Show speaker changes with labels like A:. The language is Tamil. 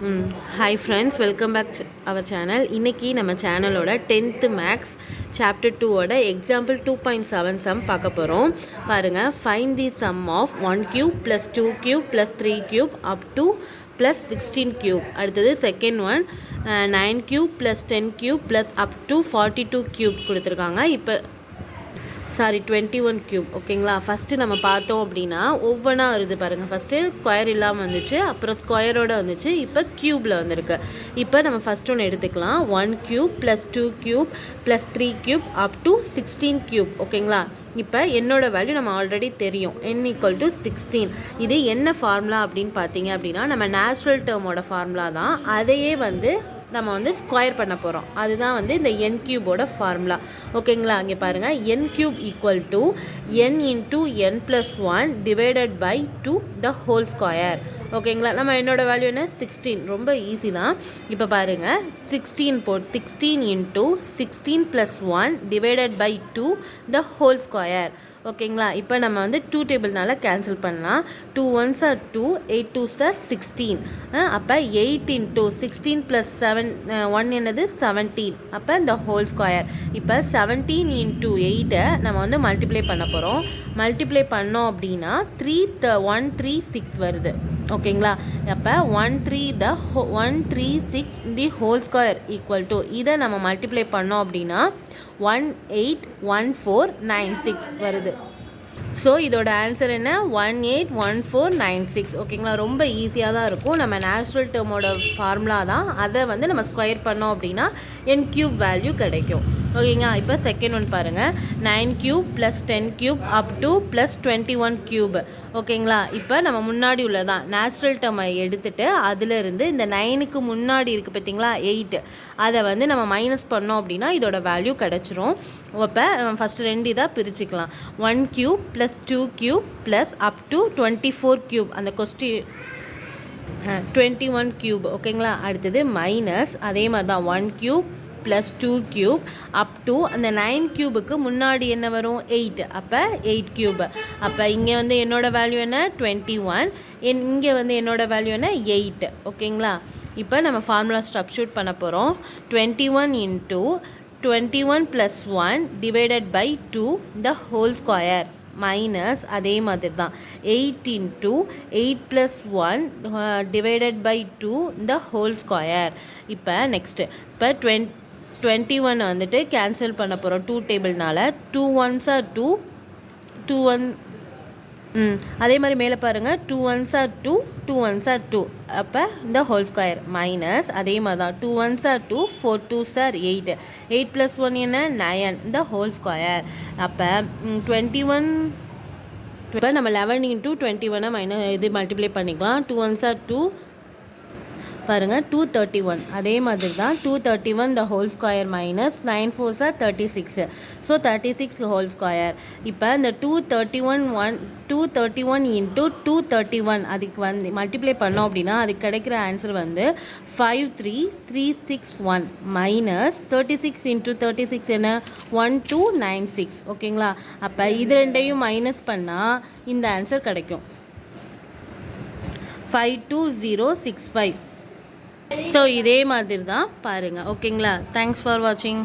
A: Hi friends, welcome back to our channel. இன்னைக்கு நம்ம சேனலோட 10th மேக்ஸ் சாப்டர் 2 ஓட எக்ஸாம்பிள் 2.7 சம் பார்க்க போகிறோம். பாருங்கள், find the sum of 1 cube plus 2 cube plus 3 cube up to plus 16 cube. அடுத்தது second one 9 cube plus 10 cube plus up to 42 cube கொடுத்துருக்காங்க. இப்போ 21 க்யூப். ஓகேங்களா, ஃபஸ்ட்டு நம்ம பார்த்தோம் அப்படின்னா ஒவ்வொன்றா வருது பாருங்கள். ஃபஸ்ட்டு ஸ்கொயர் இல்லாமல் வந்துச்சு, அப்புறம் ஸ்கொயரோடு வந்துச்சு, இப்போ க்யூப்பில் வந்துருக்கு. இப்போ நம்ம ஃபஸ்ட் ஒன்று எடுத்துக்கலாம். 1 cube plus 2 cube plus 3 cube up to 16 cube. ஓகேங்களா, இப்போ என்னோட வேல்யூ நம்ம ஆல்ரெடி தெரியும், n = 16. இது என்ன ஃபார்முலா அப்படின்னு பார்த்தீங்க அப்படின்னா நம்ம நேச்சுரல் டேர்மோட ஃபார்முலா தான். அதையே நம்ம ஸ்கொயர் பண்ண போகிறோம். அதுதான் இந்த n க்யூபோட ஃபார்முலா. ஓகேங்களா, அங்கே பாருங்கள், n cube = n × n + 1 divided by 2 the whole square. ஓகேங்களா, நம்ம என்னோட வேல்யூ என்ன 16. ரொம்ப ஈஸி தான். இப்போ பாருங்கள், 16 × 16 + 1 divided by 2 the whole square. ஓகேங்களா, இப்போ நம்ம 2 டேபிள்னால கேன்சல் பண்ணலாம். 2 1s are 2, 8 2s are 16. அப்போ 8 × 16 + 7 1 என்னது 17. அப்போ இந்த ஹோல் ஸ்கொயர். இப்போ 17 × 8 நம்ம மல்டிப்ளை பண்ண போகிறோம். மல்டிப்ளை பண்ணோம் அப்படின்னா 136 வருது. ஓகேங்களா, அப்போ 136 the whole square equal to, இதை நம்ம மல்டிப்ளை பண்ணோம் அப்படின்னா 181496 வருது. ஸோ இதோட ஆன்சர் என்ன 181496. ஓகேங்களா, ரொம்ப ஈஸியாக தான் இருக்கும். நம்ம நேச்சுரல் டேர்மோட ஃபார்முலா தான். அதை நம்ம ஸ்கொயர் பண்ணோம் அப்படின்னா n க்யூப் வேல்யூ கிடைக்கும். ஓகேங்களா, இப்போ செகண்ட் ஒன் பாருங்கள். 9 cube plus 10 cube up to plus 21 cube. ஓகேங்களா, இப்போ நம்ம முன்னாடி உள்ளதான் நேச்சுரல் டேர்மை எடுத்துகிட்டு அதிலிருந்து இந்த 9க்கு முன்னாடி இருக்குது பார்த்தீங்களா 8, அதை நம்ம மைனஸ் பண்ணோம் அப்படின்னா இதோட வேல்யூ கிடச்சிரும். இப்போ நம்ம ஃபஸ்ட்டு 2 இதாக பிரிச்சுக்கலாம். 1 cube plus 2 cube plus up to 24 cube. அந்த கொஸ்டின் 21 cube. ஓகேங்களா, அடுத்தது மைனஸ் அதே மாதிரி தான் 1 cube plus 2 cube up to அந்த 9 க்யூபுக்கு முன்னாடி என்ன வரும் 8. அப்போ 8 cube. அப்போ இங்கே என்னோட வேல்யூ என்ன 21, இங்கே என்னோட வேல்யூ என்ன 8. ஓகேங்களா, இப்போ நம்ம ஃபார்முலா சப்ஸ்டிட்யூட் பண்ண போகிறோம். 21 × 21 + 1 divided by 2 the whole square minus அதே மாதிரி தான் 8 × 8 + 1 divided by 2 the whole square. இப்போ நெக்ஸ்ட்டு இப்போ 21 கேன்சல் பண்ண போகிறோம் 2 டேபிள்னால. 2 1s are 2, 2 1 அதே மாதிரி மேலே பாருங்கள் 2 1s are 2, 2 1s are 2. அப்போ இந்த ஹோல் ஸ்கொயர் மைனஸ் அதே மாதிரி தான் 2 1s are 2, 4 2s are 8, 8 + 1 என்ன 9 இந்த ஹோல் ஸ்கொயர். அப்போ 21. இப்போ நம்ம 11 × 21 இது மல்டிப்ளை பண்ணிக்கலாம். 2 1s are 2 பாருங்கள் 231. அதே மாதிரி தான் 231 த whole square minus 9 4s are 36. So 36 whole square. இப்போ இந்த 231 × 231 அதுக்கு மல்டிப்ளை பண்ணோம் அப்படின்னா அதுக்கு கிடைக்கிற ஆன்சர் 53361 மைனஸ் 36 × 36 என்ன 1296. ஓகேங்களா, அப்போ இது ரெண்டையும் மைனஸ் பண்ணால் இந்த ஆன்சர் கிடைக்கும் 52065. ஸோ இதே மாதிரி தான் பாருங்கள். ஓகேங்களா, தேங்க்ஸ் ஃபார் வாட்சிங்.